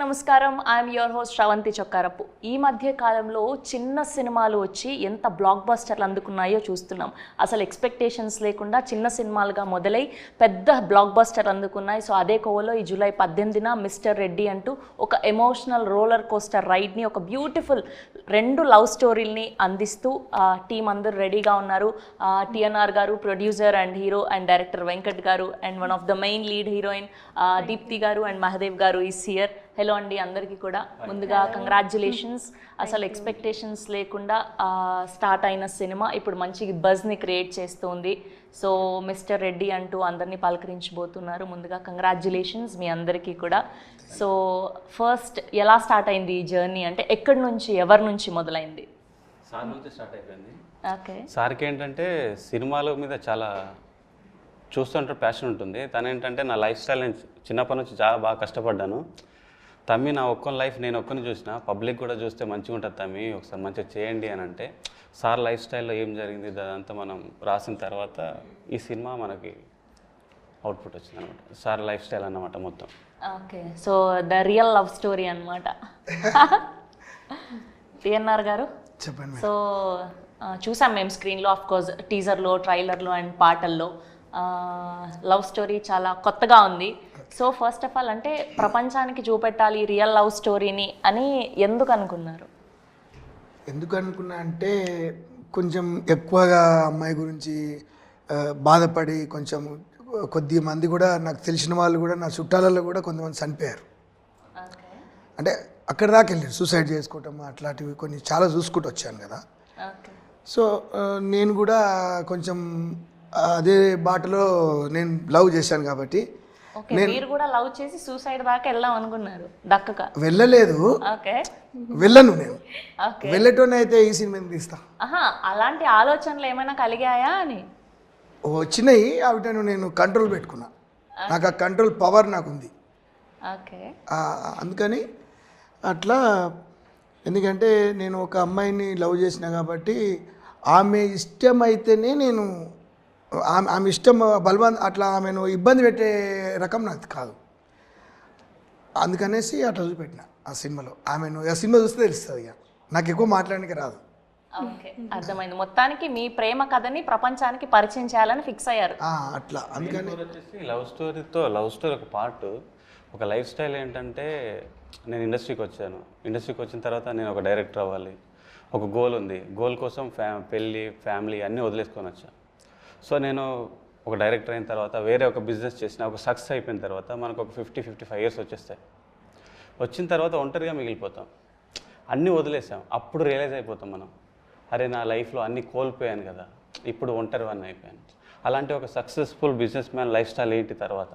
నమస్కారం, I'm your host Sravanthi Chokkarapu. ఈ మధ్య కాలంలో చిన్న సినిమాలు వచ్చి ఎంత బ్లాక్ బస్టర్లు అందుకున్నాయో చూస్తున్నాం. అసలు ఎక్స్పెక్టేషన్స్ లేకుండా చిన్న సినిమాలుగా మొదలై పెద్ద బ్లాక్ బస్టర్ అందుకున్నాయి. సో అదే కోవలో ఈ జూలై 18న మిస్టర్ రెడ్డి అంటూ ఒక ఎమోషనల్ రోలర్ కోస్టర్ రైడ్ని, ఒక బ్యూటిఫుల్ 2 లవ్ స్టోరీల్ని అందిస్తూ టీం అందరూ రెడీగా ఉన్నారు. టిఎన్ఆర్ గారు producer and hero, and director Venkat గారు, and one of the main lead heroine Deepthi గారు అండ్ మహదేవ్ గారు ఈస్ హియర్. హలో అండి అందరికీ కూడా. ముందుగా కంగ్రాచ్యులేషన్స్. అసలు ఎక్స్పెక్టేషన్స్ లేకుండా స్టార్ట్ అయిన సినిమా ఇప్పుడు మంచి బజ్ని క్రియేట్ చేస్తుంది. సో మిస్టర్ రెడ్డి అంటూ అందరినీ పలకరించబోతున్నారు. ముందుగా కంగ్రాచ్యులేషన్స్ మీ అందరికీ కూడా. సో ఫస్ట్ ఎలా స్టార్ట్ అయింది ఈ జర్నీ, అంటే ఎక్కడి నుంచి, ఎవరి నుంచి మొదలైంది? సార్ నుంచి స్టార్ట్ అయిపోయింది. ఓకే. సార్కి ఏంటంటే సినిమాల మీద చాలా చూస్తుంటే ప్యాషన్ ఉంటుంది. తను ఏంటంటే నా లైఫ్ స్టైల్ నేను చిన్నప్పటి నుంచి చాలా బాగా కష్టపడ్డాను. తమ్మి నా ఒక్కని లైఫ్ నేను ఒక్కని చూసిన, పబ్లిక్ కూడా చూస్తే మంచిగా ఉంటుంది తమ్మి, ఒకసారి మంచిగా చేయండి అని అంటే, సార్ లైఫ్ స్టైల్లో ఏం జరిగింది అదంతా మనం రాసిన తర్వాత ఈ సినిమా మనకి అవుట్పుట్ వచ్చింది అనమాట. సార్ లైఫ్ స్టైల్ అన్నమాట మొత్తం. Okay, so the real love story అనమాట. టిఎన్ఆర్ గారు చెప్పండి. సో చూసాం మేము స్క్రీన్లో, ఆఫ్ కోర్స్ టీజర్లో, ట్రైలర్లో అండ్ పాటల్లో. లవ్ స్టోరీ చాలా కొత్తగా ఉంది. సో ఫస్ట్ ఆఫ్ ఆల్ అంటే ప్రపంచానికి చూపెట్టాలి రియల్ లవ్ స్టోరీని అని ఎందుకు అనుకున్నారు? ఎందుకు అనుకున్నా అంటే, కొంచెం ఎక్కువగా అమ్మాయి గురించి బాధపడి, కొంచెం కొద్ది మంది కూడా నాకు తెలిసిన వాళ్ళు కూడా, నా చుట్టాలలో కూడా కొంతమంది చనిపోయారు. అంటే అక్కడి దాకా వెళ్ళారు, సూసైడ్ చేసుకోవటం అట్లాంటివి కొన్ని చాలా చూసుకుంటూ వచ్చాను కదా. సో నేను కూడా కొంచెం అదే బాటలో నేను లవ్ చేశాను కాబట్టి. మీరు కూడా లవ్ చేసి సూసైడ్ దాకా వెళ్దాం అనుకున్నారు? దక్కక వెళ్ళలేదు. ఓకే, వెళ్ళను నేను. వెళ్ళటోనే అయితే ఈ సినిమా తీస్తా. అలాంటి ఆలోచనలు ఏమైనా కలిగాయా అని? వచ్చినాయి, అవిటను నేను కంట్రోల్ పెట్టుకున్నా. నాకు ఆ కంట్రోల్ పవర్ నాకుంది. ఓకే. అందుకని అట్లా, ఎందుకంటే నేను ఒక అమ్మాయిని లవ్ చేసిన కాబట్టి ఆమె ఇష్టమైతేనే నేను, ఆమె ఇష్టం బలవంత అట్లా ఆమెను ఇబ్బంది పెట్టే రకం నాకు కాదు. అందుకనేసి అట్లా చూపెట్టిన ఆ సినిమాలో. ఆమెను ఆ సినిమా చూస్తే తెలుస్తుంది, ఇక నాకు ఎక్కువ మాట్లాడడానికి రాదు. ఓకే, అర్థమైంది. మొత్తానికి మీ ప్రేమ కథని ప్రపంచానికి పరిచయం చేయాలని ఫిక్స్ అయ్యారు. అట్లా అందుకని వచ్చేసి లవ్ స్టోరీ ఒక పార్ట్. ఒక లైఫ్ స్టైల్ ఏంటంటే, నేను ఇండస్ట్రీకి వచ్చాను. ఇండస్ట్రీకి వచ్చిన తర్వాత నేను ఒక డైరెక్టర్ అవ్వాలి, ఒక గోల్ ఉంది. గోల్ కోసం పెళ్ళి, ఫ్యామిలీ అన్నీ వదిలేసుకొని వచ్చాను. సో నేను ఒక డైరెక్టర్ అయిన తర్వాత వేరే ఒక బిజినెస్ చేసిన, ఒక సక్సెస్ అయిపోయిన తర్వాత మనకు ఒక 50-55 ఇయర్స్ వచ్చేస్తాయి. వచ్చిన తర్వాత ఒంటరిగా మిగిలిపోతాం, అన్నీ వదిలేసాం. అప్పుడు రియలైజ్ అయిపోతాం మనం, అరే నా లైఫ్లో అన్నీ కోల్పోయాను కదా, ఇప్పుడు ఒంటరివన్నీ అయిపోయాను. అలాంటి ఒక successful business man life style ఏంటి? తర్వాత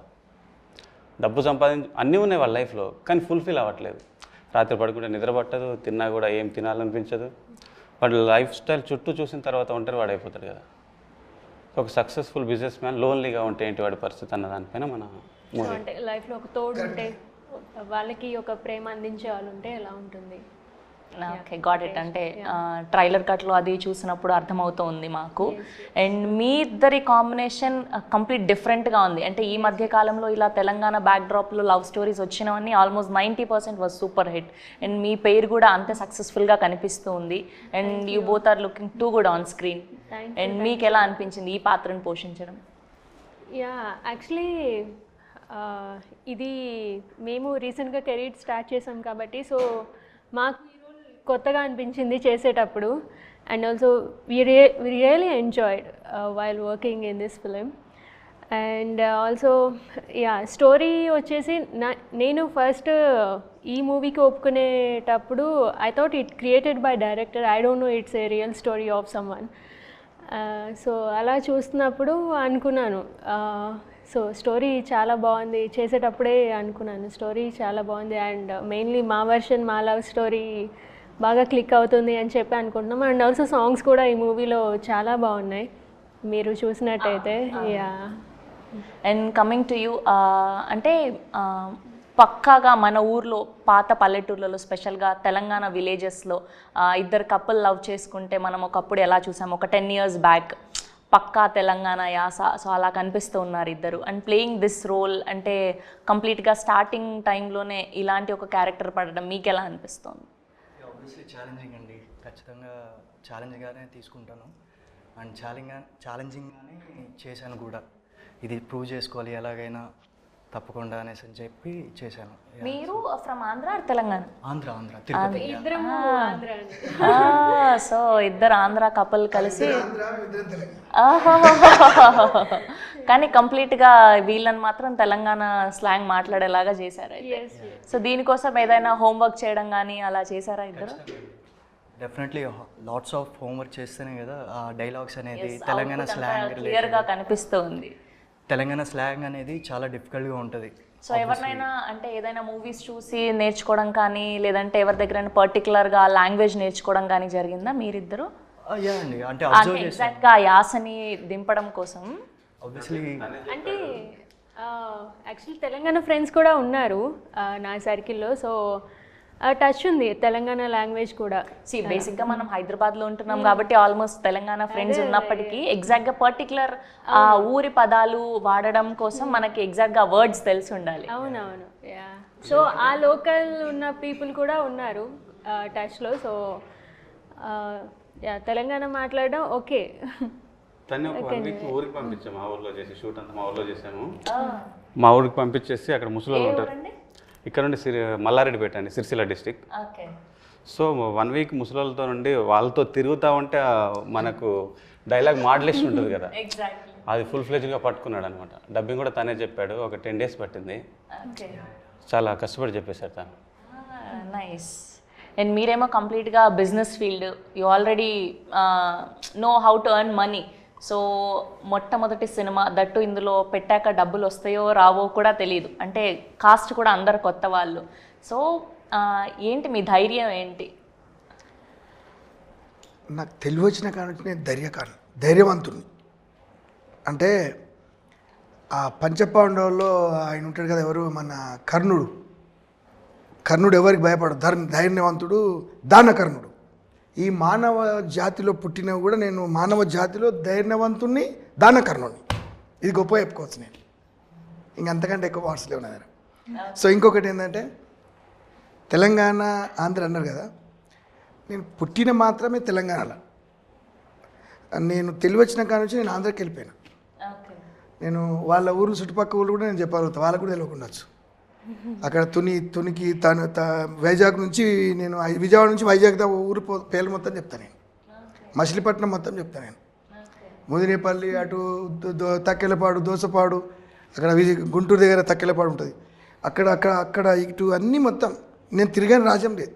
డబ్బు సంపాదించి అన్నీ ఉన్నాయి వాళ్ళ లైఫ్లో, కానీ ఫుల్ఫిల్ అవ్వట్లేదు. రాత్రి పడుకుంటే నిద్ర పట్టదు, తిన్నా కూడా ఏం తినాలనిపించదు. వాడు లైఫ్ స్టైల్ చుట్టూ చూసిన తర్వాత ఒంటరి వాడు అయిపోతాడు కదా. ఒక సక్సెస్ఫుల్ బిజినెస్ మ్యాన్ లోన్లీగా ఉంటే ఏంటి వాడి పరిస్థితి అన్న దానిపైన మన అంటే లైఫ్లో ఒక తోడు ఉంటే, వాళ్ళకి ఒక ప్రేమ అందించే వాళ్ళు ఉంటే ఎలా ఉంటుంది? Okay, got it. అంటే ట్రైలర్ కట్లో అది చూసినప్పుడు అర్థమవుతోంది మాకు. అండ్ మీ ఇద్దరి కాంబినేషన్ కంప్లీట్ డిఫరెంట్గా ఉంది. అంటే ఈ మధ్య కాలంలో ఇలా తెలంగాణ బ్యాక్డ్రాప్లో లవ్ స్టోరీస్ వచ్చినవన్నీ almost 90% was super hit. And మీ పేరు కూడా అంతే సక్సెస్ఫుల్గా కనిపిస్తూ ఉంది. And you both are looking too good on screen. And మీకు ఎలా అనిపించింది ఈ పాత్రను పోషించడం? యాక్చువల్లీ ఇది మేము రీసెంట్గా కెరీర్ స్టార్ట్ చేసాం కాబట్టి, సో మాకు కొత్తగా అనిపించింది చేసేటప్పుడు. And also we really enjoyed while working in this film. And also story వచ్చేసి నేను ఫస్ట్ ఈ మూవీకి ఒప్పుకునేటప్పుడు I thought it created by director, I don't know it's a real story of someone. So అలా చూస్తున్నప్పుడు అనుకున్నాను, సో స్టోరీ చాలా బాగుంది. చేసేటప్పుడే అనుకున్నాను స్టోరీ చాలా బాగుంది, అండ్ మెయిన్లీ మా వర్షన్, మా లవ్ స్టోరీ బాగా క్లిక్ అవుతుంది అని చెప్పి అనుకుంటున్నాం. అండ్ ఆల్సో సాంగ్స్ కూడా ఈ మూవీలో చాలా బాగున్నాయి, మీరు చూసినట్టయితే. అండ్ కమింగ్ టు యూ, అంటే పక్కాగా మన ఊర్లో, పాత పల్లెటూర్లలో, స్పెషల్గా తెలంగాణ విలేజెస్లో ఇద్దరు కపుల్ లవ్ చేసుకుంటే మనం ఒకప్పుడు ఎలా చూసాం, ఒక 10 years బ్యాక్ పక్కా తెలంగాణ యాస, సో అలా కనిపిస్తూ ఉన్నారు ఇద్దరు. అండ్ ప్లేయింగ్ దిస్ రోల్ అంటే కంప్లీట్గా స్టార్టింగ్ టైంలోనే ఇలాంటి ఒక క్యారెక్టర్ పడడం మీకు ఎలా అనిపిస్తుంది? ఆబ్వియస్లీ ఛాలెంజింగ్ అండి, ఖచ్చితంగా ఛాలెంజ్గానే తీసుకుంటాను. అండ్ ఛాలెంజింగ్గానే చేశాను కూడా. ఇది ప్రూవ్ చేసుకోవాలి ఎలాగైనా తప్పకుండా అనేసి అని చెప్పి చేశాను. మీరు ఫ్రమ్ ఆంధ్ర ఆర్ తెలంగాణ? ఆంధ్ర తిరుపతి. ఇద్దరము ఆంధ్ర అండి. సో ఇద్దరు ఆంధ్ర కపుల్ కలిసి కానీ కంప్లీట్గా వీళ్ళని మాత్రం తెలంగాణ స్లాంగ్ మాట్లాడేలాగా చేశారు అయితే. సో దీనికోసం ఏదైనా హోంవర్క్ చేయడం కానీ అలా చేశారా ఇద్దరు? డెఫినెట్లీ లాట్స్ ఆఫ్ హోంవర్క్ చేస్తేనే కదా ఆ డైలాగ్స్ అనేది తెలంగాణ స్లాంగ్ క్లియర్గా కనిపిస్తుంది. తెలంగాణ స్లాంగ్ అనేది చాలా డిఫికల్ట్గా ఉంటుంది. సో ఎవరినైనా అంటే ఏదైనా మూవీస్ చూసి నేర్చుకోవడం కానీ లేదంటే ఎవరి దగ్గర పర్టికులర్గా లాంగ్వేజ్ నేర్చుకోవడం కానీ జరిగిందా మీరిద్దరు? యా అండి, అంటే అబ్జర్వ్ చేస్తాను ఎగ్జాక్ట్గా యాసని దింపడం కోసం. ఆబ్వియస్లీ అంటే యాక్చువల్లీ తెలంగాణ ఫ్రెండ్స్ కూడా ఉన్నారు నా సర్కిల్లో. సో టచ్ ఉంది తెలంగాణ లాంగ్వేజ్ కూడా. బేసిక్గా మనం హైదరాబాద్లో ఉంటున్నాం కాబట్టి ఆల్మోస్ట్ తెలంగాణ ఫ్రెండ్స్ ఉన్నప్పటికీ ఎగ్జాక్ట్గా పర్టికులర్ ఆ ఊరి పదాలు వాడడం కోసం మనకి ఎగ్జాక్ట్గా వర్డ్స్ తెలిసి ఉండాలి. అవునవును, యా. సో ఆ లోకల్ ఉన్న పీపుల్ కూడా ఉన్నారు టచ్లో. సో యా, తెలంగాణ మాట్లాడడం ఓకే. తను ఒక 1 వీక్ ఊరికి పంపించాము, మా ఊర్లో చేసి షూట్ అంతా మా ఊర్లో చేసాము. మా ఊరికి పంపించేసి అక్కడ ముసలోళ్ళు ఉంటారు, ఇక్కడ నుండి మల్లారెడ్డిపేట అండి, సిరిసిల్ల డిస్టిక్. సో 1 వీక్ ముసలోళ్ళతో నుండి వాళ్ళతో తిరుగుతూ ఉంటే మనకు డైలాగ్ మాడ్యులేషన్ ఉంటుంది కదా, అది ఫుల్ ఫ్లెజ్గా పట్టుకున్నాడు అనమాట. డబ్బింగ్ కూడా తనే చెప్పాడు, ఒక 10 days పట్టింది. చాలా కష్టపడి చెప్పేశారు తను. నైస్. అండ్ మీరేమో కంప్లీట్గా business field, you already know how to earn money. So మొట్టమొదటి సినిమా దట్టు ఇందులో పెట్టాక డబ్బులు వస్తాయో రావో కూడా తెలియదు, అంటే కాస్ట్ కూడా అందరు కొత్త వాళ్ళు. సో ఏంటి మీ ధైర్యం ఏంటి? నాకు తెలివి వచ్చిన కారణం నేను ధైర్యవంతుని. అంటే ఆ పంచపాండవుల్లో ఆయన ఉంటాడు కదా, ఎవరు మన కర్ణుడు ఎవరికి భయపడదు, ధైర్యవంతుడు దానకర్ణుడు. ఈ మానవ జాతిలో పుట్టినవి కూడా నేను మానవ జాతిలో ధైర్యవంతుణ్ణి దానకర్ణుడిని. ఇది గొప్ప చెప్పుకోవచ్చు నేను, ఇంకంతకంటే ఎక్కువ వాట్స్ లేవు నా దగ్గర. సో ఇంకొకటి ఏంటంటే తెలంగాణ ఆంధ్ర అన్నారు కదా, నేను పుట్టిన మాత్రమే తెలంగాణలో. నేను తెలివి వచ్చిన కాడ నుంచి నేను ఆంధ్రాకి వెళ్ళిపోయాను. నేను వాళ్ళ ఊరు చుట్టుపక్కల ఊళ్ళు కూడా నేను చెప్పగలుగుతాను, వాళ్ళకు కూడా తెలియకుండొచ్చు. అక్కడ తునికి వైజాగ్ నుంచి నేను విజయవాడ నుంచి వైజాగ్ దా ఊరు పేర్లు మొత్తం చెప్తాను నేను, మచిలీపట్నం మొత్తం చెప్తాను నేను, ముదినేపల్లి అటు తక్కెలపాడు దోసపాడు, అక్కడ గుంటూరు దగ్గర తక్కెలపాడు ఉంటుంది, అక్కడ ఇటు అన్నీ మొత్తం నేను తిరిగాను. రాజ్యం లేదు,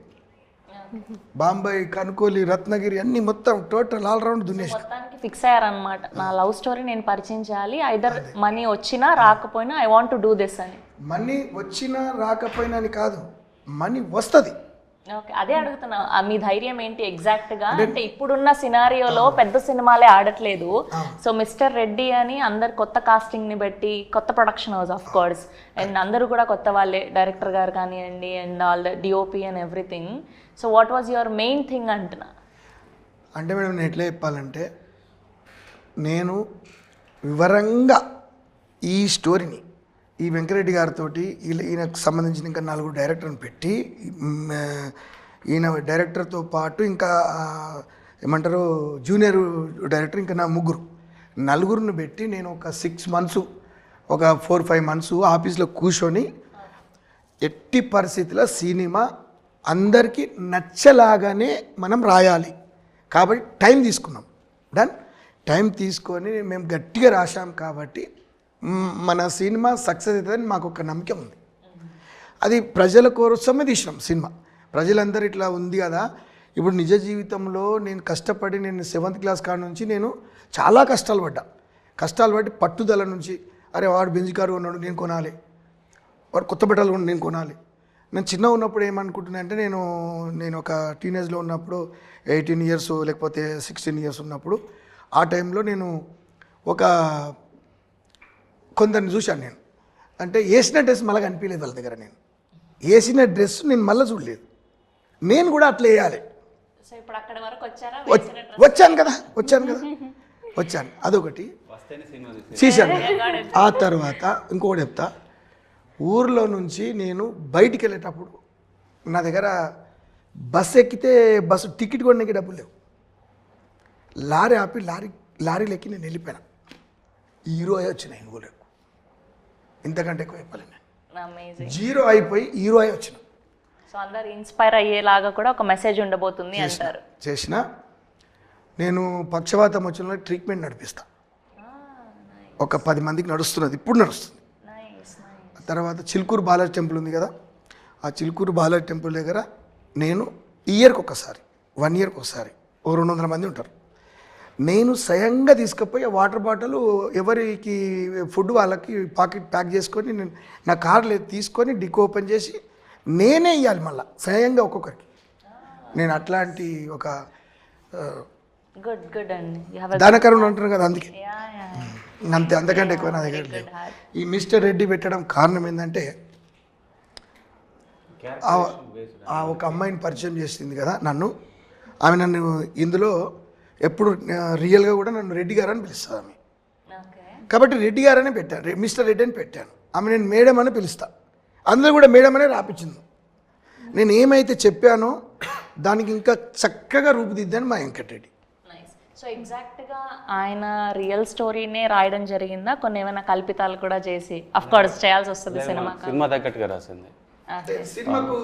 బాంబాయి, కనుకోలి, రత్నగిరి అన్నీ మొత్తం టోటల్ ఆల్రౌండ్ దున్నేసి మొత్తానికి ఫిక్స్ అయ్యారనమాట, నా లవ్ స్టోరీ నేను పరిచయం చేయాలి, ఐదర్ మనీ వచ్చినా రాకపోయినా I want to do this అని. మనీ వచ్చినా రాకపోయినా అని కాదు, మనీ వస్తుంది. ఓకే, అదే అడుగుతున్నా, మీ ధైర్యం ఏంటి ఎగ్జాక్ట్గా? అంటే ఇప్పుడున్న సినారియోలో పెద్ద సినిమాలే ఆడట్లేదు. సో మిస్టర్ రెడ్డి అని అందరు కొత్త కాస్టింగ్ని బట్టి, కొత్త production house of course, and అందరూ కూడా కొత్త వాళ్ళే, డైరెక్టర్ గారు కానివ్వండి and all the DOP and everything. So what was your main thing అంటున్నా? అంటే మేడం నేను ఎట్లా చెప్పాలంటే, నేను వివరంగా ఈ స్టోరీని ఈ వెంకరెడ్డి గారితో ఈయనకు సంబంధించిన ఇంకా 4 డైరెక్టర్ని పెట్టి, ఈయన డైరెక్టర్తో పాటు ఇంకా ఏమంటారు జూనియర్ డైరెక్టర్ ఇంకా నా 4 పెట్టి నేను ఒక 6 months, ఒక 4-5 months ఆఫీస్లో కూర్చొని ఎట్టి పరిస్థితుల్లో సినిమా అందరికీ నచ్చలాగానే మనం రాయాలి కాబట్టి టైం తీసుకున్నాం. టైం తీసుకొని మేము గట్టిగా రాశాం కాబట్టి మన సినిమా సక్సెస్ అవుతుందని మాకు ఒక నమ్మకం ఉంది. అది ప్రజల కోసమే తీసినాం సినిమా. ప్రజలందరూ ఇట్లా ఉంది కదా, ఇప్పుడు నిజ జీవితంలో నేను కష్టపడి, నేను 7th class కాడ నుంచి నేను చాలా కష్టాలు పట్టి పట్టుదల నుంచి, అరే వాడు బెంజ్ కారు కొన్నాడు నేను కొనాలి, వాడు కొత్త బట్టలు కొన్నాడు నేను కొనాలి. నేను చిన్న ఉన్నప్పుడు ఏమనుకుంటున్నా అంటే, నేను ఒక టీనేజ్లో ఉన్నప్పుడు 18 years లేకపోతే 16 years ఉన్నప్పుడు, ఆ టైంలో నేను ఒక కొందరిని చూశాను. నేను అంటే వేసిన డ్రెస్ మళ్ళీ కనిపించలేదు వాళ్ళ దగ్గర, నేను వేసిన డ్రెస్ నేను మళ్ళీ చూడలేదు, నేను కూడా అట్లా వేయాలి. సో ఇప్పుడు అక్కడ వరకు వచ్చారా? వచ్చాను, అదొకటి వస్తేనే సినిమా చేశాను. ఆ తర్వాత ఇంకొకటి చెప్తా, ఊర్లో నుంచి నేను బయటికి వెళ్ళేటప్పుడు నా దగ్గర బస్సు ఎక్కితే బస్సు టికెట్ కొనడానికి డబ్బులు లేవు. లారీ ఆపి లారీలు ఎక్కి నేను వెళ్ళిపోయాను. హీరో అయి వచ్చిన ఇంకోలేకు, ఇంతకంటే ఎక్కువ చెప్పలేను. అమేజింగ్. జీరో అయిపోయి హీరో అయి వచ్చిన. సో అందరు ఇన్స్పైర్ అయ్యేలాగా కూడా ఒక మెసేజ్ ఉండబోతుంది అంటారు. చేసిన నేను పక్షవాతం వచ్చిన ట్రీట్మెంట్ నడిపిస్తా. ఒక 10 మందికి నడుస్తున్నది, ఇప్పుడు నడుస్తుంది. తర్వాత చిలుకూరు బాలాజీ టెంపుల్ ఉంది కదా, ఆ చిలుకూరు బాలాజీ టెంపుల్ దగ్గర నేను ఇయర్కి ఒకసారి 1 ఇయర్కి ఒకసారి 200 మంది ఉంటారు. నేను స్వయంగా తీసుకుపోయి ఆ వాటర్ బాటిల్ ఎవరికి ఫుడ్ వాళ్ళకి పాకెట్ ప్యాక్ చేసుకొని నేను నా కార్లో తీసుకొని డిక్ ఓపెన్ చేసి నేనే ఇవ్వాలి మళ్ళీ స్వయంగా ఒక్కొక్కరికి. నేను అట్లాంటి ఒక గుడ్ గుడ్ అండి. You have a దానకరుణ అంటారు కదా, అందుకే yeah. అంతే, అంతకంటే ఎక్కువ నా దగ్గర లేదు. ఈ మిస్టర్ రెడ్డి పెట్టడం కారణం ఏంటంటే ఆ ఒక అమ్మాయిని పరిచయం చేసింది కదా నన్ను, ఆమె నన్ను ఇందులో ఎప్పుడు రియల్గా కూడా నన్ను రెడ్డి గారు అని పిలుస్తుంది ఆమె. Okay. కాబట్టి రెడ్డి గారు అని పెట్టాను, మిస్టర్ రెడ్డి అని పెట్టాను. ఆమె నేను మేడం అని పిలుస్తా, అందులో కూడా మేడం అనే రాపించింది. నేను ఏమైతే చెప్పానో దానికి ఇంకా చక్కగా రూపుదిద్దాను మా వెంకటరెడ్డి. సో ఎగ్జాక్ట్గా ఆయన రియల్ స్టోరీనే రాయడం జరిగిందా, కొన్ని ఏమైనా కల్పితాలు కూడా చేసి? అఫ్ కోర్స్ చేయాల్సి వస్తుంది సినిమా తగ్గట్టుగా రాసింది. సినిమాకు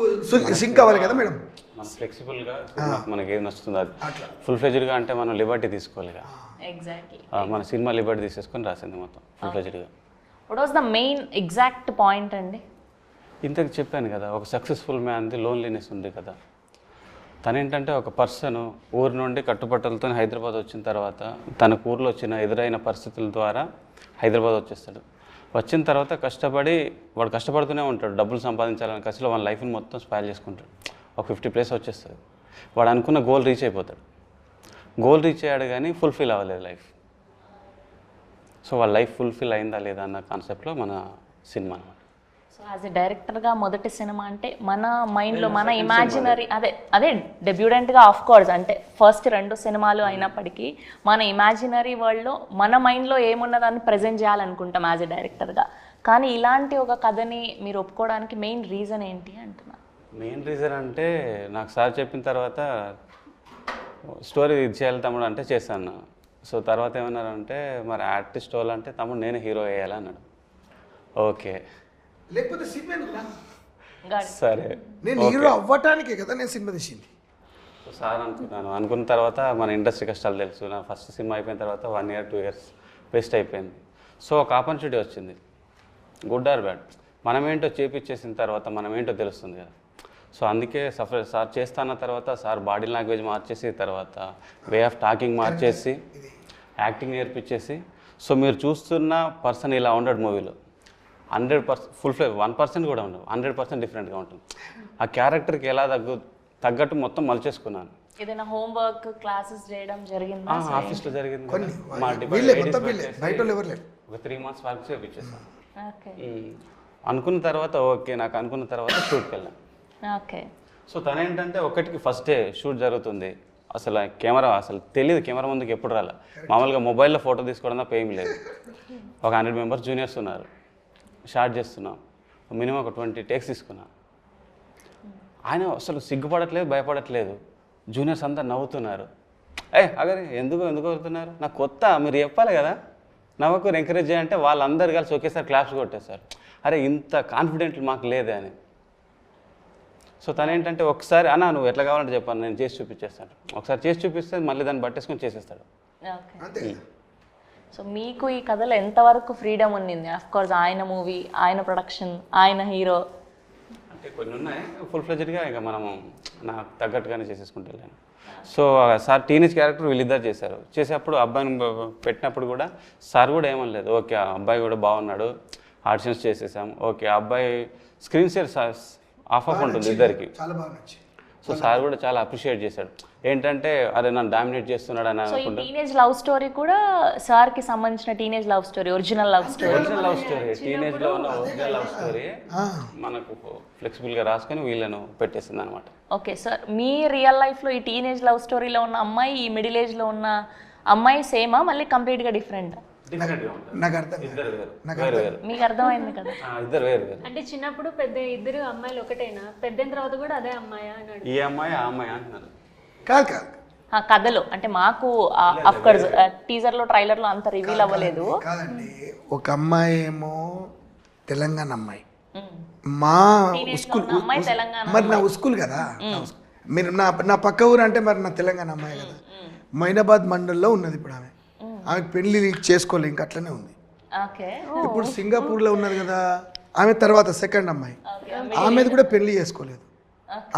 సింక్ అవ్వాలి కదా మేడం, మనం ఫ్లెక్సిబుల్గా మనకి ఏది నచ్చుతుందో అది ఫుల్ ఫ్లెజ్డ్గా అంటే మనం లిబర్టీ తీసుకోవాలి. ఎగ్జాక్ట్లీ మన సినిమా లిబర్టీ తీసేసుకొని రాసింది మొత్తం ఫుల్ ఫ్లెజ్డ్గా. What was the main exact point అండి? ఇంతకు చెప్పాను కదా, ఒక సక్సెస్ఫుల్ మ్యాన్ది లోన్లీనెస్ ఉంది కదా. తనేంటంటే ఒక పర్సన్ ఊరి నుండి కట్టుబట్టలతో హైదరాబాద్ వచ్చిన తర్వాత తనకు ఊర్లో వచ్చిన ఎదురైన పరిస్థితుల ద్వారా హైదరాబాద్ వచ్చేస్తాడు. వచ్చిన తర్వాత వాడు కష్టపడుతూనే ఉంటాడు, డబ్బులు సంపాదించాలని కసిలో వాళ్ళ లైఫ్ని మొత్తం స్పాయిల్ చేసుకుంటాడు. ఒక 50 ప్లేస్ వచ్చేస్తుంది, వాడు అనుకున్న గోల్ రీచ్ అయిపోతాడు. గోల్ రీచ్ అయ్యాడు కానీ ఫుల్ఫిల్ అవ్వలేదు లైఫ్. సో వాళ్ళ లైఫ్ ఫుల్ఫిల్ అయిందా లేదా అన్న కాన్సెప్ట్లో మన సినిమా అనమాట. సో యాజ్ ఎ డైరెక్టర్గా మొదటి సినిమా అంటే మన మైండ్లో మన ఇమాజినరీ అదే డెబ్యూటెంట్గా ఆఫ్ కోర్స్ అంటే ఫస్ట్ 2 సినిమాలు అయినప్పటికీ మన ఇమాజినరీ వరల్డ్లో మన మైండ్లో ఏమున్నదాన్ని ప్రజెంట్ చేయాలనుకుంటాం యాజ్ ఎ డైరెక్టర్గా. కానీ ఇలాంటి ఒక కథని మీరు ఒప్పుకోవడానికి మెయిన్ రీజన్ ఏంటి అంటున్నా? మెయిన్ రీజన్ అంటే నాకు సార్ చెప్పిన తర్వాత స్టోరీ ఇది చేయాలి తమ్ముడు అంటే చేశాను. సో తర్వాత ఏమన్నారంటే మరి ఆర్టిస్ట్ వాళ్ళు అంటే తమ్ముడు నేను హీరో వేయాలన్నాడు. ఓకే లేకపోతే సినిమా సరే నేను హీరో అవ్వటానికే కదా నేను సినిమా తీసింది. సార్ అనుకున్న తర్వాత మన ఇండస్ట్రీ కష్టాలు తెలుసు. నా ఫస్ట్ సినిమా అయిపోయిన తర్వాత 1 ఇయర్ 2 ఇయర్స్ వేస్ట్ అయిపోయింది. సో ఒక ఆపర్చునిటీ వచ్చింది, గుడ్ ఆర్ బ్యాడ్. మనమేంటో చేపించేసిన తర్వాత మనమేంటో తెలుస్తుంది కదా. సో అందుకే సార్ చేస్తాన్న తర్వాత సార్ బాడీ లాంగ్వేజ్ మార్చేసి తర్వాత వే ఆఫ్ టాకింగ్ మార్చేసి యాక్టింగ్ నేర్పించేసి సో మీరు చూస్తున్న పర్సన్ ఇలా ఉండడు మూవీలో 100% ఫుల్ ఫ్లేవ్ 1% కూడా ఉండవు, 100% డిఫరెంట్గా ఉంటుంది. ఆ క్యారెక్టర్కి ఎలా తగ్గట్టు మొత్తం మలిచేసుకున్నాను. ఏదైనా హోంవర్క్ క్లాసెస్ చేయడం జరిగిందా? ఆఫీస్లో జరిగింది, బయట ఎవరు లేరు. ఒక 3 months వర్క్ చేయించేస్తాను. ఓకే అనుకున్న తర్వాత ఓకే నాకు అనుకున్న తర్వాత షూట్కి వెళ్ళాను. ఓకే. సో తనేంటంటే ఒకటికి ఫస్ట్ డే షూట్ జరుగుతుంది, అసలు కెమెరా అసలు తెలియదు, కెమెరా ముందుకు ఎప్పుడు రాలే. మామూలుగా మొబైల్లో ఫోటో తీసుకోవడం తప్ప ఏం లేదు. ఒక 100 మెంబర్స్ జూనియర్స్ ఉన్నారు, షార్ట్ చేస్తున్నాం, మినిమం ఒక 20 టేక్స్ తీసుకున్నా. ఆయన అసలు సిగ్గుపడట్లేదు, భయపడట్లేదు. జూనియర్స్ అంతా నవ్వుతున్నారు. అగరే ఎందుకు అవుతున్నారు, నాకు కొత్త, మీరు చెప్పాలి కదా, నవ్వకు ఎంకరేజ్ చేయాలంటే వాళ్ళందరు కలిసి ఒకేసారి క్లాప్స్ కొట్టేశారు. అరే ఇంత కాన్ఫిడెంట్ మాకు లేదే అని. సో తనేంటంటే ఒకసారి అన్నా నువ్వు ఎట్లా కావాలంటే చెప్పాను, నేను చేసి చూపించేస్తాను. ఒకసారి చేసి చూపిస్తే మళ్ళీ దాన్ని పట్టేసుకొని చేసేస్తాడు. ఓకే. సో మీకు ఈ కథలో ఎంతవరకు ఫ్రీడమ్ ఉండింది? అఫ్ కోర్స్ ఆయన మూవీ, ఆయన ప్రొడక్షన్, ఆయన హీరో అంటే కొన్ని ఉన్నాయి ఫుల్ ఫ్లెజ్డ్గా ఇక మనము నాకు తగ్గట్టుగానే చేసేసుకుంటూ వెళ్ళాను. సో సార్ టీనేజ్ క్యారెక్టర్ వీళ్ళిద్దరు చేశారు. చేసేటప్పుడు అబ్బాయిని పెట్టినప్పుడు కూడా సార్ కూడా ఏమనలేదు, ఓకే ఆ అబ్బాయి కూడా బాగున్నాడు, ఆడిషన్స్ చేసేసాం, ఓకే ఆ అబ్బాయి స్క్రీన్ షేర్ ఆఫ్ ఉంటుంది ఇద్దరికి. చాలా బాగా నచ్చింది. సో సార్ కూడా చాలా అప్రిషియేట్ చేశాడు. ఏంటంటే అరే నన్ను డామినేట్ చేస్తున్నాడు అని సో ఈ టీనేజ్ లవ్ స్టోరీ కూడా సార్ కి సంబంధించిన teenage love story, original love story, teenage లో ఉన్న ఒరిజినల్ లవ్ స్టోరీ మనకు ఫ్లెక్సిబుల్ గా రాసుకొని వీళ్ళను పెట్టేసింది అనమాట. ఓకే సార్, మీ రియల్ లైఫ్ లో ఈ టీనేజ్ లవ్ స్టోరీలో ఉన్న అమ్మాయి ఈ మిడిల్ ఏజ్ లో ఉన్న అమ్మాయి సేమా మళ్ళీ కంప్లీట్గా డిఫరెంటా? డిఫరెంట్గా ఉంటుంది. నాకు అర్థం కాదు. ఇద్దరు వేరు నాకు వేరు వేరు. మీకు అర్థమైంది కదా? ఇద్దరు వేరు వేరు. అంటే చిన్నప్పుడు పెద్ద ఇద్దరు అమ్మాయిలు ఒకటేనా, పెద్దయిన తర్వాత కూడా అదే అమ్మాయా అని అడుగు. ఈ అమ్మాయి ఆ అమ్మాయి అంటున్నారు. కాదు కాదు కథలో అంటే మాకు అఫ్కోర్స్ టీజర్లో ట్రైలర్లో అంత రివీల్ అవ్వలేదు. కాదండి, ఒక అమ్మాయి ఏమో తెలంగాణ అమ్మాయి, ఉమ్. మా Teenage ఉస్కూల్ లో ఉన్న అమ్మాయి తెలంగాణ మరి నా ఉస్కూల్ కదా, మీరు నా పక్క ఊరు అంటే మరి నా తెలంగాణ అమ్మాయి కదా. మైనాబాద్ మండల్లో ఉన్నది ఇప్పుడు ఆమె. ఆమెకు పెళ్లి చేసుకోలేదు, ఇంకా అట్లనే ఉంది. ఓకే. ఇప్పుడు సింగపూర్లో ఉన్నది కదా ఆమె, తర్వాత సెకండ్ అమ్మాయి. ఆమెది కూడా పెళ్లి చేసుకోలేదు,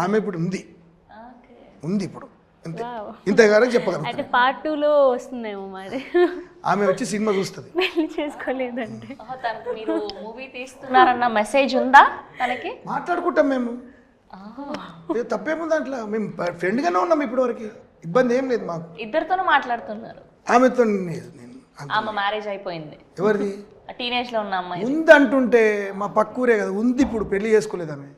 ఆమె ఇప్పుడు ఉంది ఇప్పుడు అంతే. ఇంతగానే చెప్పగలను. అయితే పార్ట్ 2లో వస్తుందేమో మరి. ఆమె వచ్చి సినిమా చూస్తుంది. పెళ్లి చేసుకోలేదంటే తనకు మీరు మూవీ తీస్తున్నారన్న మెసేజ్ ఉందా తనకి? మాట్లాడుకుంటాం మేము, తప్పేమో దాంట్లో. మేము ఫ్రెండ్గానే ఉన్నాం ఇప్పటి వరకు, ఇబ్బంది ఏం లేదు మాకు. ఇద్దరితోనూ మాట్లాడుతున్నారు. ఆమెతో లేదు నేను. ఆమె మ్యారేజ్ అయిపోయింది. ఎవరిది? టీనేజ్ లో ఉన్న అమ్మాయి ఉంది అంటుంటే మా పక్కూరే కదా ఉంది, ఇప్పుడు పెళ్లి చేసుకోలేదు ఆమె.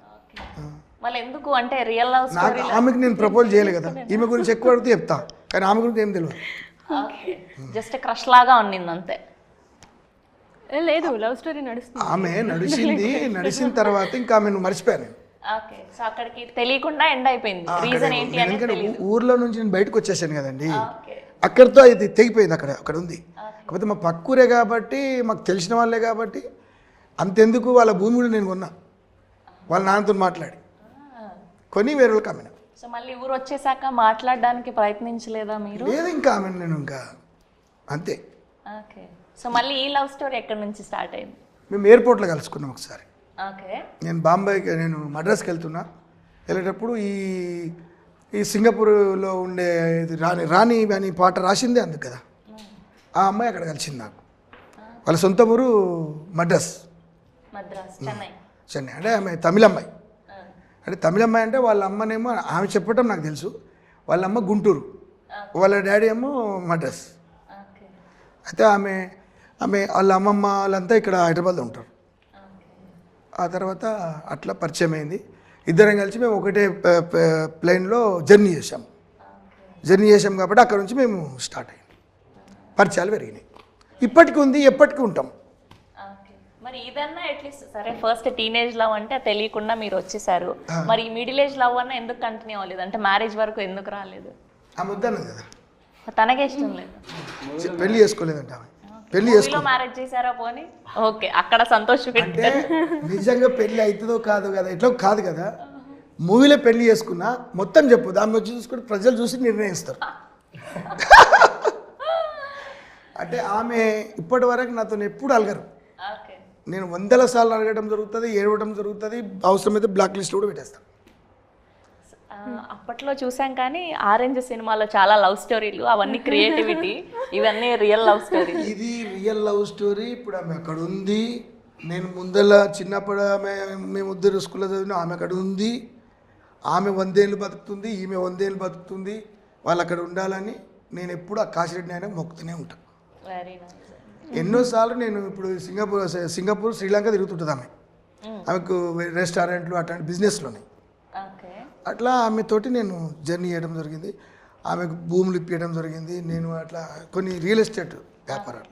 మళ్ళీ ఎందుకు అంటే రియల్ లవ్ నాకు స్టోరీ ఆమెకు నేను ప్రపోజ్ చేయలేదు కదా, ఈమె గురించి ఎక్కువ అడిగితే చెప్తా, కానీ ఆమె గురించి ఏం తెలియదు. జస్ట్ క్రష్ లాగా ఉండింది అంతే. లేదు, లవ్ స్టోరీ నడుస్తుంది. ఆమె నడిచిన తర్వాత ఇంకా ఆమెను మర్చిపోయాను నేను. ఓకే. సో అక్కడికి తెలియకుండా ఎండ్ అయిపోయింది. రీజన్ ఏంటి అనేది ఎందుకంటే తెలియదు. ఊర్లో నుంచి నేను బయటకు వచ్చేసాను కదండి, ఓకే. అక్కడితో ఇది తెగిపోయింది. అక్కడ ఉంది. కాకపోతే మా పక్కూరే కాబట్టి, మాకు తెలిసిన వాళ్ళే కాబట్టి, అంతెందుకు వాళ్ళ భూమి కూడా నేను కొన్నా, వాళ్ళ నాన్నతో మాట్లాడి కొని వేరే వాళ్ళకి అమ్మిన. సో మళ్ళీ ఊరు వచ్చేసాక మాట్లాడడానికి ప్రయత్నించలేదా మీరు? లేదు, ఇంకా ఆమె నేను ఇంకా అంతే. ఓకే. సో మళ్ళీ ఈ లవ్ స్టోరీ ఎక్కడి నుంచి స్టార్ట్ అయింది? మేము ఎయిర్పోర్ట్లో కలుసుకున్నాం ఒకసారి. ఓకే. నేను మద్రాస్కి వెళ్తున్నా, వెళ్ళేటప్పుడు ఈ సింగపూర్లో ఉండే రాణి అని పాట రాసిందే అందుకు కదా, ఆ అమ్మాయి అక్కడ కలిసింది నాకు. వాళ్ళ సొంత ఊరు మద్రాస్, చెన్నై. అంటే ఆమె తమిళ అమ్మాయి. అంటే తమిళ అమ్మాయి అంటే వాళ్ళ అమ్మనేమో ఆమె చెప్పటం నాకు తెలుసు, వాళ్ళ అమ్మ గుంటూరు, వాళ్ళ డాడీ ఏమో మద్రాస్. అయితే ఆమె వాళ్ళ అమ్మమ్మ వాళ్ళంతా ఇక్కడ హైదరాబాద్లో ఉంటారు. ఆ తర్వాత అట్లా పరిచయం అయింది. ఇద్దరం కలిసి మేము ఒకటే ప్లేన్లో జర్నీ చేసాం కాబట్టి అక్కడ నుంచి మేము స్టార్ట్ అయ్యాం, పరిచయాలు పెరిగినాయి. ఇప్పటికీ ఉంది, ఎప్పటికీ ఉంటాం. మరి ఇదన్నా అట్లీస్ట్ సరే, ఫస్ట్ టీనేజ్ లవ్ అంటే తెలియకుండా మీరు వచ్చేసారు, మరి మిడిల్ ఏజ్ లవ్ అన్నా ఎందుకు కంటిన్యూ అవ్వలేదు? అంటే మ్యారేజ్ వరకు ఎందుకు రాలేదు? ఆ ముద్దన్నది కదా, తనకే ఇష్టం లేదు, పెళ్లి చేసుకోలేదంట ఆమె. పెళ్లి మ్యారేజ్ చేశారా పోనీ? ఓకే, అక్కడ సంతోషం. అంటే నిజంగా పెళ్లి అవుతుందో కాదు కదా, ఎట్లా కాదు కదా, మూవీలో పెళ్లి చేసుకున్నా మొత్తం చెప్పు, దాన్ని వచ్చి చూసుకుంటే ప్రజలు చూసి నిర్ణయిస్తారు. అంటే ఆమె ఇప్పటి వరకు నాతో ఎప్పుడు అలగరు. నేను 100 సార్లు అడగడం జరుగుతుంది, ఏడవడం జరుగుతుంది, అవసరమైతే బ్లాక్ లిస్ట్ కూడా పెట్టేస్తాను. అప్పట్లో చూసాం కానీ ఆరెంజ్ సినిమాలో చాలా లవ్ స్టోరీలు, అవన్నీ క్రియేటివిటీ, ఇవన్నీ రియల్ లవ్ స్టోరీ. ఇది రియల్ లవ్ స్టోరీ. ఇప్పుడు ఆమె అక్కడ ఉంది, నేను ముందల చిన్నప్పుడు మేము ఇద్దరు స్కూల్లో చదివిన, ఆమె అక్కడ ఉంది. ఆమె 100 ఏళ్ళు బతుకుతుంది, ఈమె 100 ఏళ్ళు బతుకుతుంది. వాళ్ళు అక్కడ ఉండాలని నేను ఎప్పుడు ఆ కాశీరెడ్డి ఆయన మొక్కుతూనే ఉంటాను. Very nice. ఎన్నోసార్లు నేను ఇప్పుడు సింగపూర్ శ్రీలంక తిరుగుతుంటుంది ఆమె. ఆమెకు రెస్టారెంట్లు అట్లాంటి బిజినెస్లోనే. అట్లా ఆమెతోటి నేను జర్నీ చేయడం జరిగింది, ఆమెకు భూములు ఇప్పించడం జరిగింది. నేను అట్లా కొన్ని రియల్ ఎస్టేట్ వ్యాపారాలు.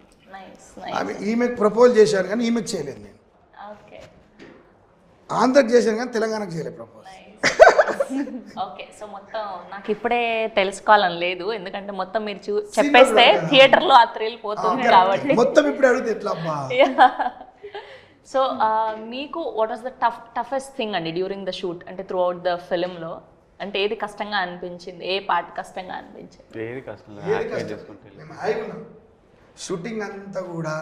ఈమెకు ప్రపోజ్ చేశాను కానీ ఈమెకు చేయలేదు. నేను ఆంధ్రకి చేశాను కానీ తెలంగాణకు చేయలేదు ప్రపోజ్. ఓకే. సో మొత్తం నాకు ఇప్పుడే తెలుసుకోవాలని లేదు, ఎందుకంటే మొత్తం మీరు చెప్పేస్తే థియేటర్లో ఆ థ్రిల్ పోతుంది కాబట్టి మొత్తం ఇప్పుడు అడిగితే ఎట్లా అబ్బా. సో మీకు what was the toughest thing అండి డ్యూరింగ్ ద షూట్, అంటే త్రూ అవుట్ ద ఫిల్మ్లో? అంటే ఏది కష్టంగా అనిపించింది, ఏ పార్ట్ కష్టంగా అనిపించింది? ఏది కష్టం షూటింగ్ అంతా కూడా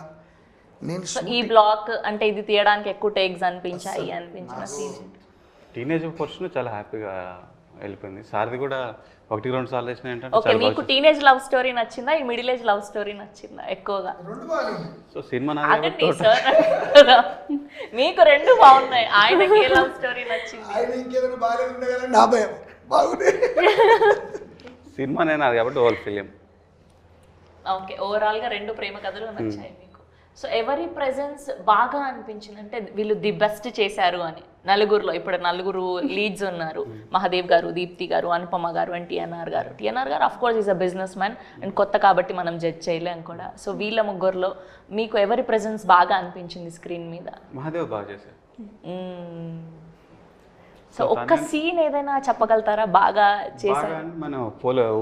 నేను ఈ బ్లాక్ అంటే ఇది తీయడానికి ఎక్కువ టేక్స్ అనిపించిన సీన్. టీనేజ్ పోర్షన్ చాలా హ్యాపీగా వెళ్ళిపోయింది. సార్ది కూడా 1-2 సార్లు వేసిన ఏంటంటే. ఓకే, మీకు టీనేజ్ లవ్ స్టోరీ నచ్చిందా, ఈ మిడిల్ ఏజ్ లవ్ స్టోరీ నచ్చిందా ఎక్కువగా? సో సినిమా మీకు రెండు బాగున్నాయి, ఆయనకి ఏ లవ్ స్టోరీ నచ్చింది? సినిమా నేను అది కాబట్టి ఓల్ ఫిలిం. ఓకే, ఓవరాల్గా 2 ప్రేమ కథలు నచ్చాయి మీకు. సో ఎవరి ప్రెజెన్స్ బాగా అనిపించింది, అంటే వీళ్ళు ది బెస్ట్ చేశారు అని? నలుగురులో ఇప్పుడు నలుగురు లీడ్స్ ఉన్నారు, మహాదేవ్ గారు, దీప్తి గారు, అనుపమ గారు అండ్ టిఎన్ఆర్ గారు. టిఎన్ఆర్ గారు of course is a business man and కొత్త కాబట్టి మనం జడ్జ్ చేయలేం కూడా. సో వీళ్ళ ముగ్గురులో మీకు ఎవరి ప్రెజెన్స్ బాగా అనిపించింది స్క్రీన్ మీద? మహాదేవ్ బాగా చేశారు. సో ఒక్క సీన్ ఏదైనా చెప్పగలుగుతారా బాగా చేశారు? బాగా మనం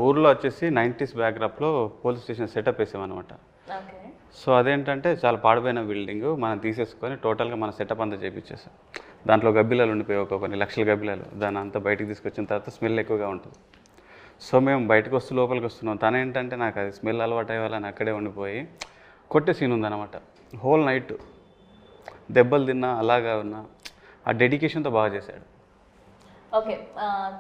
ఊర్లో వచ్చేసి 90s బ్యాక్డ్రాప్లో పోలీస్ స్టేషన్ సెటప్ వేసామన్నమాట. ఓకే. సో అదేంటంటే చాలా పాడిపోయిన బిల్డింగ్ మనం తీసేసుకొని టోటల్గా మన సెటప్ అంతా చేపించేసాం. దాంట్లో గబ్బిలాలు ఉండిపోయి కొన్ని లక్షల గబ్బిలాలు, దాన్ని అంతా బయటికి తీసుకొచ్చిన తర్వాత స్మెల్ ఎక్కువగా ఉంటుంది. సో మేము బయటకు వస్తూ లోపలికి వస్తున్నాం. తను ఏంటంటే నాకు అది స్మెల్ అలవాటు అయ్యేవాళ్ళని అక్కడే ఉండిపోయి కొట్టే సీన్ ఉందన్నమాట. హోల్ నైట్ దెబ్బలు తిన్నా అలాగా ఉన్నా ఆ డెడికేషన్తో బాగా చేశాడు. Okay.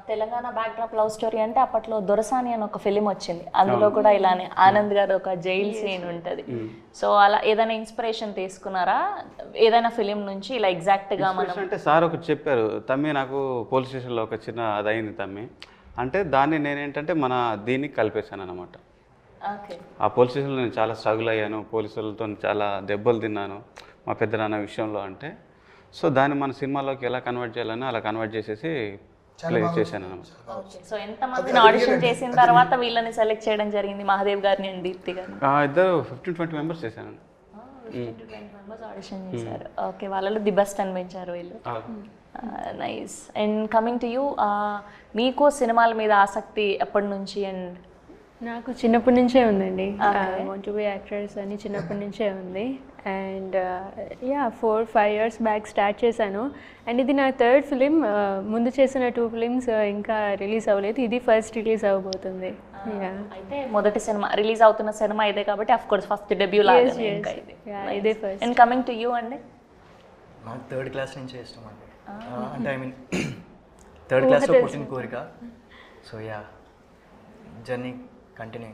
Telangana backdrop love story అంటే అప్పట్లో దొరసాని అని ఒక ఫిలిం వచ్చింది, అందులో కూడా ఇలానే ఆనంద్ గారు ఒక జైల్ సీన్ ఉంటుంది. సో అలా ఏదైనా ఇన్స్పిరేషన్ తీసుకున్నారా ఏదైనా ఫిలిం నుంచి ఇలా ఎగ్జాక్ట్గా? మనం అంటే సార్ ఒకటి చెప్పారు, తమ్మి నాకు పోలీస్ స్టేషన్లో ఒక చిన్న అది అయింది తమ్మి అంటే దాన్ని నేనేంటంటే దీన్ని కలిపేశాను అనమాట. ఓకే. ఆ పోలీస్ స్టేషన్లో నేను చాలా స్ట్రగుల్ అయ్యాను, పోలీసులతో చాలా దెబ్బలు తిన్నాను మా పెద్దనాన్న విషయంలో అంటే. సో దాన్ని మన సినిమాలోకి ఎలా కన్వర్ట్ చేయాలని అలా కన్వర్ట్ చేసేసి ప్లే చేశాను అనమాట. ఓకే. సో ఎంతమందిని ఆడిషన్ చేసిన తర్వాత వీళ్ళని సెలెక్ట్ చేయడం జరిగింది, మహాదేవ్ గారిని అండ్ దీప్తి గారిని? ఇద్దరు 15-20 మెంబర్స్ చేశాను. 15-20 మెంబర్స్ ఆడిషన్ చేశారు. ఓకే. వాళ్ళలో ది బెస్ట్ అనిపించారు వీళ్ళు. Nice. And coming to you, మీకు సినిమాల మీద ఆసక్తి ఎప్పటి నుంచి? అండ్ నాకు చిన్నప్పటి నుంచే ఉందండి, వాంట్ టు బి యాక్టర్స్ అని చిన్నప్పటి నుంచే ఉంది. అండ్ 4-5 years బ్యాక్ స్టార్ట్ చేశాను. అండ్ ఇది నా థర్డ్ ఫిలిం. ముందు చేసిన 2 films ఇంకా రిలీజ్ అవ్వలేదు, ఇది ఫస్ట్ రిలీజ్ అవ్వబోతుంది. అయితే మొదటి సినిమా రిలీజ్ అవుతున్న సినిమా ఇదే కాబట్టి అఫ్ కోర్స్ ఫస్ట్ డెబ్యూ లాగానే ఇంకా ఇదే first. And coming to you అండి? నాకు 3rd class నుంచే ఇష్టం అండి. అంటే ఐ మీన్ 3rd classలో పుట్టిన కోరిక. So yeah, journey continue.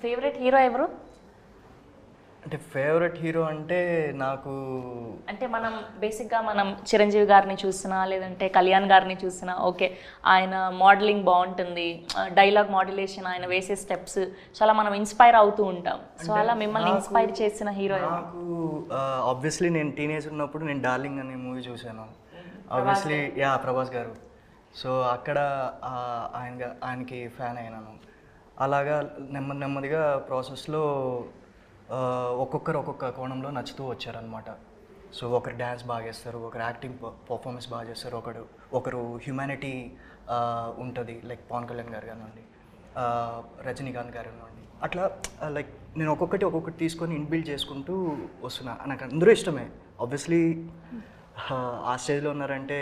Favourite hero ఎవరు? అంటే ఫేవరెట్ హీరో అంటే నాకు అంటే మనం బేసిక్గా మనం చిరంజీవి గారిని చూసినా లేదంటే కళ్యాణ్ గారిని చూసినా ఓకే, ఆయన మోడలింగ్ బాగుంటుంది, డైలాగ్ మోడ్యులేషన్, ఆయన వేసే స్టెప్స్ చాలా మనం ఇన్స్పైర్ అవుతూ ఉంటాం. సో అలా మిమ్మల్ని ఇన్స్పైర్ చేసిన హీరో నాకు ఆబ్వియస్లీ నేను టీనేజ్ ఉన్నప్పుడు నేను డార్లింగ్ అనే మూవీ చూశాను. ఆబ్వియస్లీ ప్రభాస్ గారు. సో అక్కడ ఆయనకి ఫ్యాన్ అయినాను. అలాగా నెమ్మదిగా ప్రాసెస్లో ఒక్కొక్కరు ఒక్కొక్క కోణంలో నచ్చుతూ వచ్చారనమాట. సో ఒకరు డ్యాన్స్ బాగా చేస్తారు, ఒకరు యాక్టింగ్ పర్ఫార్మెన్స్ బాగా చేస్తారు, ఒకరు హ్యుమానిటీ ఉంటుంది, లైక్ పవన్ కళ్యాణ్ గారు కానివ్వండి, రజనీకాంత్ గారు కానివ్వండి. అట్లా లైక్ నేను ఒక్కొక్కటి తీసుకొని ఇన్బిల్డ్ చేసుకుంటూ వస్తున్నా. నాకు అందరూ ఇష్టమే ఆబ్వియస్లీ. ఆ స్టేజ్లో ఉన్నారంటే